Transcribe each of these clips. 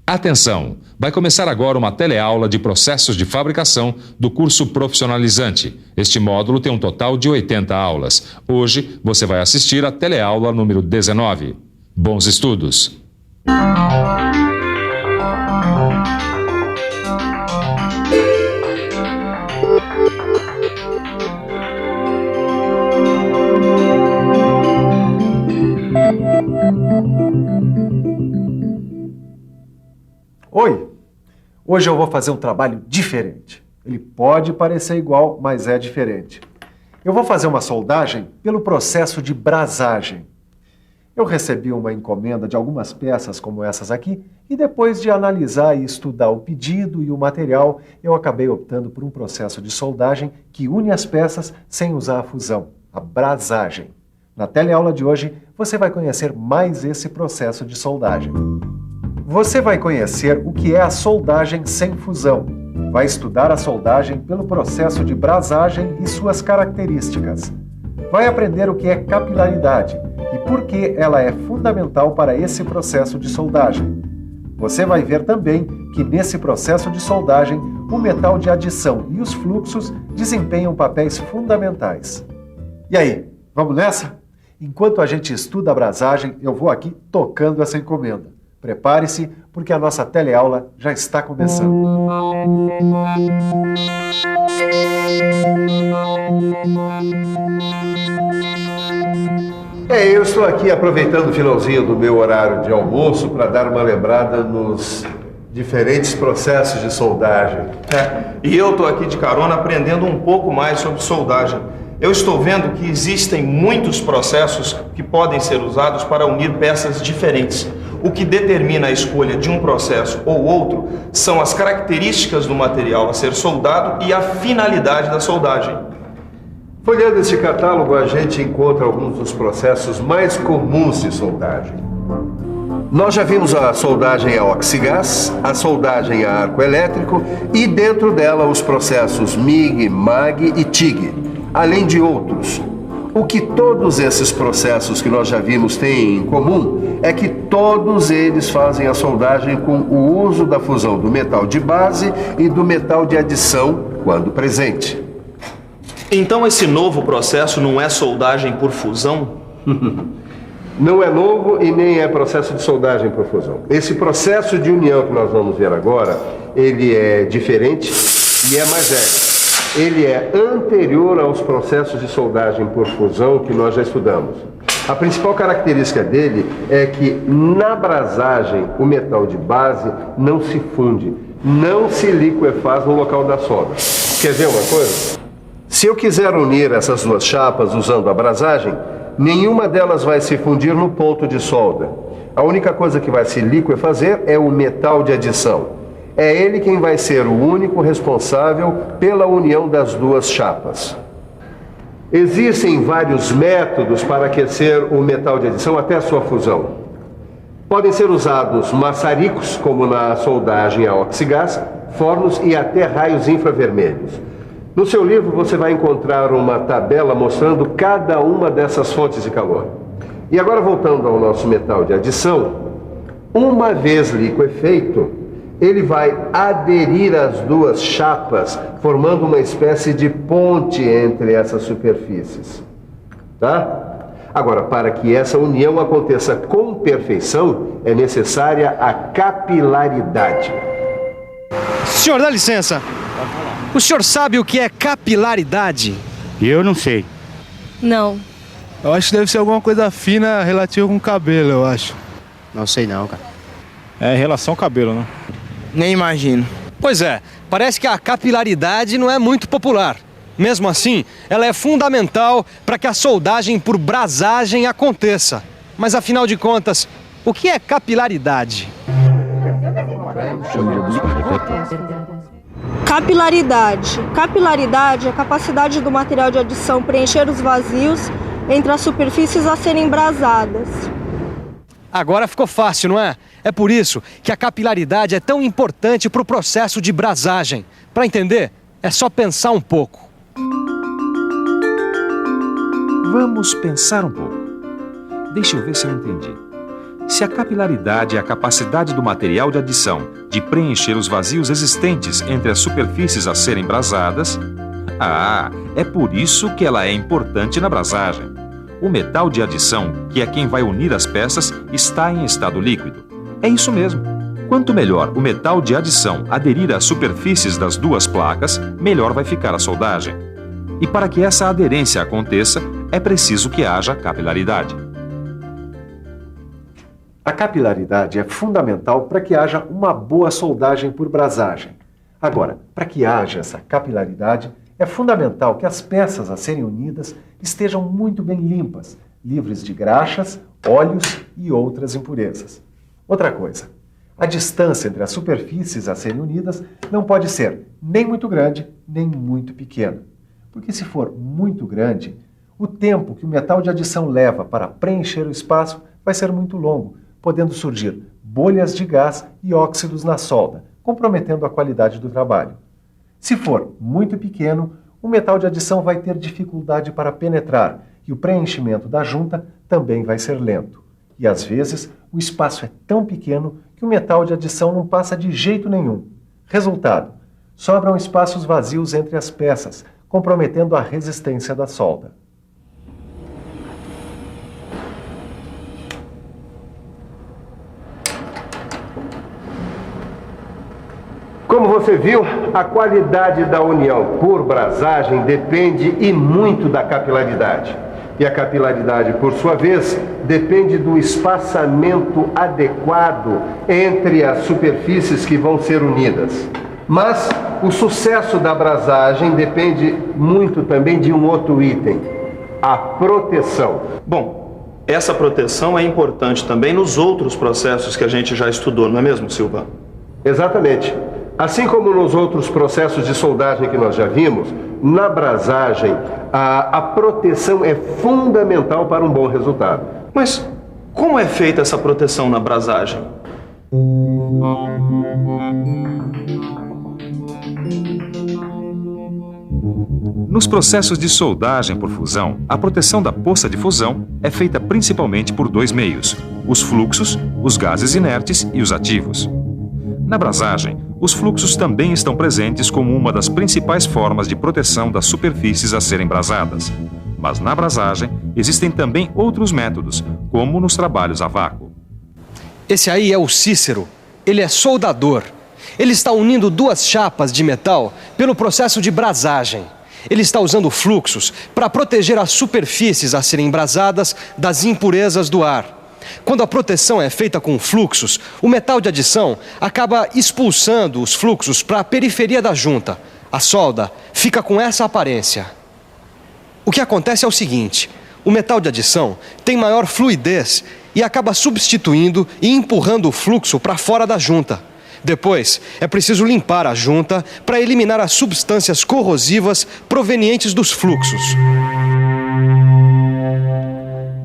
Atenção! Vai começar agora uma teleaula de processos de fabricação do curso profissionalizante. Este módulo tem um total de 80 aulas. Hoje você vai assistir a teleaula número 19. Bons estudos! Oi! Hoje eu vou fazer um trabalho diferente. Ele pode parecer igual, mas é diferente. Eu vou fazer uma soldagem pelo processo de brasagem. Eu recebi uma encomenda de algumas peças como essas aqui e depois de analisar e estudar o pedido e o material, eu acabei optando por um processo de soldagem que une as peças sem usar a fusão, a brasagem. Na teleaula de hoje, você vai conhecer mais esse processo de soldagem. Você vai conhecer o que é a soldagem sem fusão. Vai estudar a soldagem pelo processo de brasagem e suas características. Vai aprender o que é capilaridade e por que ela é fundamental para esse processo de soldagem. Você vai ver também que nesse processo de soldagem, o metal de adição e os fluxos desempenham papéis fundamentais. E aí, vamos nessa? Enquanto a gente estuda a brasagem, eu vou aqui tocando essa encomenda. Prepare-se, porque a nossa teleaula já está começando. Eu estou aqui aproveitando o finalzinho do meu horário de almoço para dar uma lembrada nos diferentes processos de soldagem. E eu estou aqui de carona aprendendo um pouco mais sobre soldagem. Eu estou vendo que existem muitos processos que podem ser usados para unir peças diferentes. O que determina a escolha de um processo ou outro são as características do material a ser soldado e a finalidade da soldagem. Folheando este catálogo, a gente encontra alguns dos processos mais comuns de soldagem. Nós já vimos a soldagem a oxigás, a soldagem a arco elétrico e dentro dela os processos MIG, MAG e TIG, além de outros. O que todos esses processos que nós já vimos têm em comum é que todos eles fazem a soldagem com o uso da fusão do metal de base e do metal de adição quando presente. Então esse novo processo não é soldagem por fusão? Não é novo e nem é processo de soldagem por fusão. Esse processo de união que nós vamos ver agora, ele é diferente e é mais velho. Ele é anterior aos processos de soldagem por fusão que nós já estudamos. A principal característica dele é que na brasagem o metal de base não se funde, não se liquefaz no local da solda. Quer ver uma coisa? Se eu quiser unir essas duas chapas usando a brasagem, nenhuma delas vai se fundir no ponto de solda. A única coisa que vai se liquefazer é o metal de adição. É ele quem vai ser o único responsável pela união das duas chapas. Existem vários métodos para aquecer o metal de adição até a sua fusão. Podem ser usados maçaricos, como na soldagem a oxigás, fornos e até raios infravermelhos. No seu livro você vai encontrar uma tabela mostrando cada uma dessas fontes de calor. E agora voltando ao nosso metal de adição, uma vez liquefeito, ele vai aderir às duas chapas, formando uma espécie de ponte entre essas superfícies. Tá? Agora, para que essa união aconteça com perfeição, é necessária a capilaridade. Senhor, dá licença. O senhor sabe o que é capilaridade? Eu não sei. Não. Eu acho que deve ser alguma coisa fina relativa com cabelo, eu acho. Não sei não, cara. É em relação ao cabelo, né? Nem imagino. Pois é, parece que a capilaridade não é muito popular. Mesmo assim, ela é fundamental para que a soldagem por brasagem aconteça. Mas afinal de contas, o que é capilaridade? Capilaridade. Capilaridade é a capacidade do material de adição preencher os vazios entre as superfícies a serem brasadas. Agora ficou fácil, não é? É por isso que a capilaridade é tão importante para o processo de brasagem. Para entender, é só pensar um pouco. Vamos pensar um pouco. Deixa eu ver se eu entendi. Se a capilaridade é a capacidade do material de adição de preencher os vazios existentes entre as superfícies a serem brasadas, é por isso que ela é importante na brasagem. O metal de adição, que é quem vai unir as peças, está em estado líquido. É isso mesmo. Quanto melhor o metal de adição aderir às superfícies das duas placas, melhor vai ficar a soldagem. E para que essa aderência aconteça, é preciso que haja capilaridade. A capilaridade é fundamental para que haja uma boa soldagem por brasagem. Agora, para que haja essa capilaridade, é fundamental que as peças a serem unidas estejam muito bem limpas, livres de graxas, óleos e outras impurezas. Outra coisa, a distância entre as superfícies a serem unidas não pode ser nem muito grande, nem muito pequena. Porque se for muito grande, o tempo que o metal de adição leva para preencher o espaço vai ser muito longo, podendo surgir bolhas de gás e óxidos na solda, comprometendo a qualidade do trabalho. Se for muito pequeno, o metal de adição vai ter dificuldade para penetrar e o preenchimento da junta também vai ser lento. E às vezes, o espaço é tão pequeno que o metal de adição não passa de jeito nenhum. Resultado: sobram espaços vazios entre as peças, comprometendo a resistência da solda. Como você viu, a qualidade da união por brasagem depende e muito da capilaridade. E a capilaridade, por sua vez, depende do espaçamento adequado entre as superfícies que vão ser unidas. Mas o sucesso da brasagem depende muito também de um outro item: a proteção. Bom, essa proteção é importante também nos outros processos que a gente já estudou, não é mesmo, Silva? Exatamente. Assim como nos outros processos de soldagem que nós já vimos, na brasagem, a proteção é fundamental para um bom resultado. Mas como é feita essa proteção na brasagem? Nos processos de soldagem por fusão, a proteção da poça de fusão é feita principalmente por dois meios: os fluxos, os gases inertes e os ativos. Na brasagem, os fluxos também estão presentes como uma das principais formas de proteção das superfícies a serem brasadas. Mas na brasagem, existem também outros métodos, como nos trabalhos a vácuo. Esse aí é o Cícero. Ele é soldador. Ele está unindo duas chapas de metal pelo processo de brasagem. Ele está usando fluxos para proteger as superfícies a serem brasadas das impurezas do ar. Quando a proteção é feita com fluxos, o metal de adição acaba expulsando os fluxos para a periferia da junta. A solda fica com essa aparência. O que acontece é o seguinte: o metal de adição tem maior fluidez e acaba substituindo e empurrando o fluxo para fora da junta. Depois, é preciso limpar a junta para eliminar as substâncias corrosivas provenientes dos fluxos.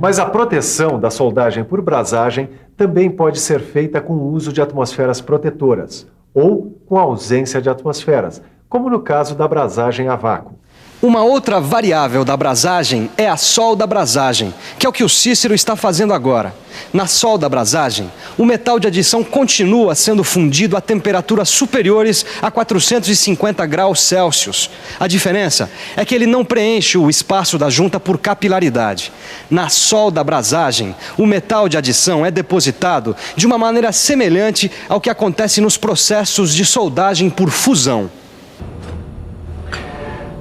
Mas a proteção da soldagem por brasagem também pode ser feita com o uso de atmosferas protetoras ou com a ausência de atmosferas, como no caso da brasagem a vácuo. Uma outra variável da brasagem é a solda-brasagem, que é o que o Cícero está fazendo agora. Na solda-brasagem, o metal de adição continua sendo fundido a temperaturas superiores a 450 graus Celsius. A diferença é que ele não preenche o espaço da junta por capilaridade. Na solda-brasagem, o metal de adição é depositado de uma maneira semelhante ao que acontece nos processos de soldagem por fusão.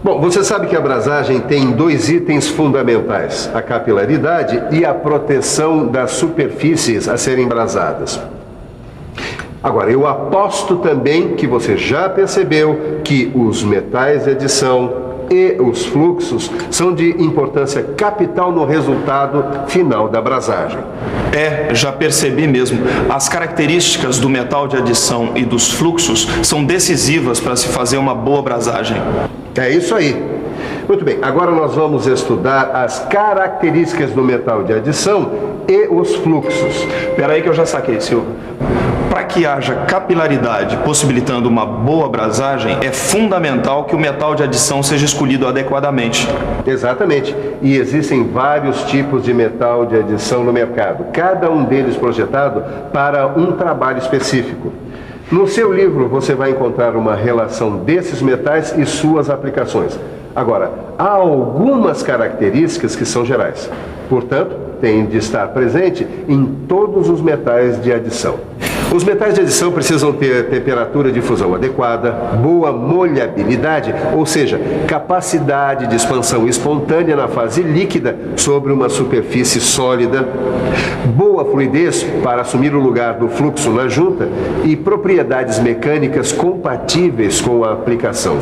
Bom, você sabe que a brasagem tem dois itens fundamentais: a capilaridade e a proteção das superfícies a serem brasadas. Agora, eu aposto também que você já percebeu que os metais de adição e os fluxos são de importância capital no resultado final da brasagem. Já percebi mesmo. As características do metal de adição e dos fluxos são decisivas para se fazer uma boa brasagem. É isso aí. Muito bem, agora nós vamos estudar as características do metal de adição e os fluxos. Espera aí que eu já saquei, Silvio. Para que haja capilaridade possibilitando uma boa brasagem, é fundamental que o metal de adição seja escolhido adequadamente. Exatamente. E existem vários tipos de metal de adição no mercado, cada um deles projetado para um trabalho específico. No seu livro você vai encontrar uma relação desses metais e suas aplicações. Agora, há algumas características que são gerais. Portanto, tem de estar presente em todos os metais de adição. Os metais de adição precisam ter temperatura de fusão adequada, boa molhabilidade, ou seja, capacidade de expansão espontânea na fase líquida sobre uma superfície sólida, boa fluidez para assumir o lugar do fluxo na junta e propriedades mecânicas compatíveis com a aplicação.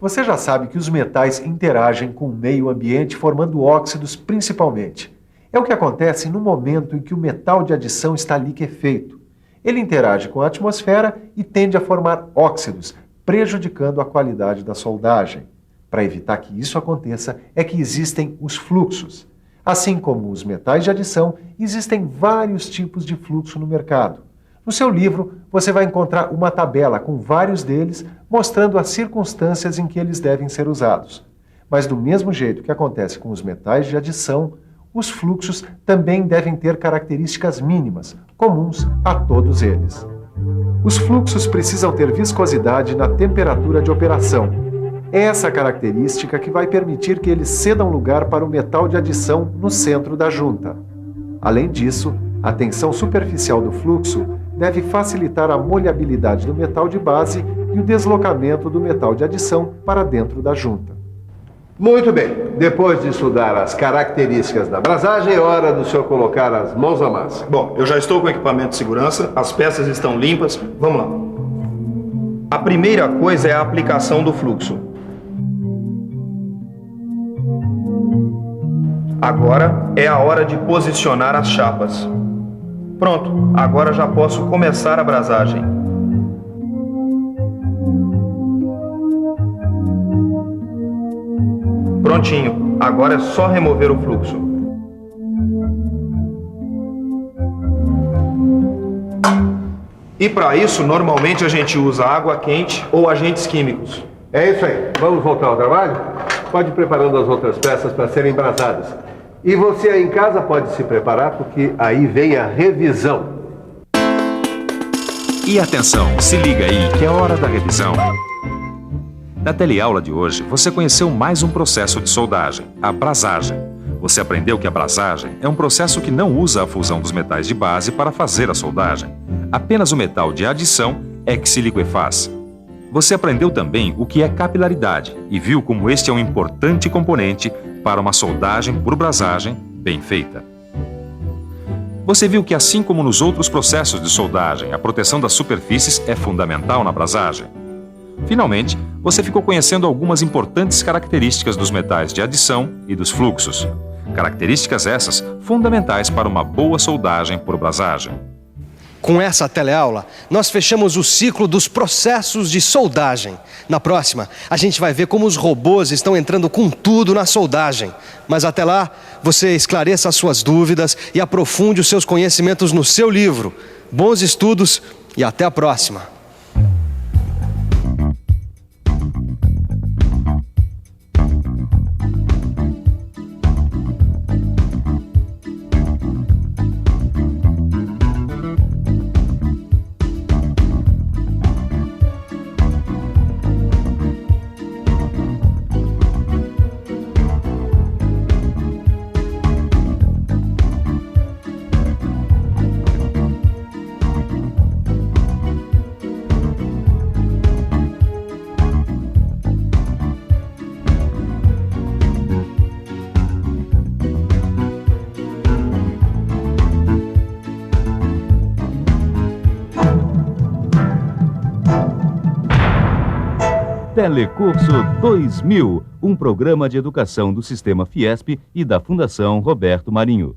Você já sabe que os metais interagem com o meio ambiente formando óxidos principalmente. É o que acontece no momento em que o metal de adição está liquefeito. Ele interage com a atmosfera e tende a formar óxidos, prejudicando a qualidade da soldagem. Para evitar que isso aconteça, é que existem os fluxos. Assim como os metais de adição, existem vários tipos de fluxo no mercado. No seu livro, você vai encontrar uma tabela com vários deles, mostrando as circunstâncias em que eles devem ser usados. Mas do mesmo jeito que acontece com os metais de adição, os fluxos também devem ter características mínimas, comuns a todos eles. Os fluxos precisam ter viscosidade na temperatura de operação. É essa característica que vai permitir que eles cedam lugar para o metal de adição no centro da junta. Além disso, a tensão superficial do fluxo deve facilitar a molhabilidade do metal de base e o deslocamento do metal de adição para dentro da junta. Muito bem, depois de estudar as características da brasagem, é hora do senhor colocar as mãos na massa. Bom, eu já estou com o equipamento de segurança, as peças estão limpas, vamos lá. A primeira coisa é a aplicação do fluxo. Agora é a hora de posicionar as chapas. Pronto, agora já posso começar a brasagem. Prontinho, agora é só remover o fluxo. E para isso, normalmente a gente usa água quente ou agentes químicos. É isso aí, vamos voltar ao trabalho? Pode ir preparando as outras peças para serem brasadas. E você aí em casa pode se preparar, porque aí vem a revisão. E atenção, se liga aí que é hora da revisão. Na teleaula de hoje, você conheceu mais um processo de soldagem, a brasagem. Você aprendeu que a brasagem é um processo que não usa a fusão dos metais de base para fazer a soldagem. Apenas o metal de adição é que se liquefaz. Você aprendeu também o que é capilaridade e viu como este é um importante componente para uma soldagem por brasagem bem feita. Você viu que, assim como nos outros processos de soldagem, a proteção das superfícies é fundamental na brasagem. Finalmente, você ficou conhecendo algumas importantes características dos metais de adição e dos fluxos. Características essas fundamentais para uma boa soldagem por brasagem. Com essa teleaula, nós fechamos o ciclo dos processos de soldagem. Na próxima, a gente vai ver como os robôs estão entrando com tudo na soldagem. Mas até lá, você esclareça as suas dúvidas e aprofunde os seus conhecimentos no seu livro. Bons estudos e até a próxima! Telecurso 2000, um programa de educação do Sistema Fiesp e da Fundação Roberto Marinho.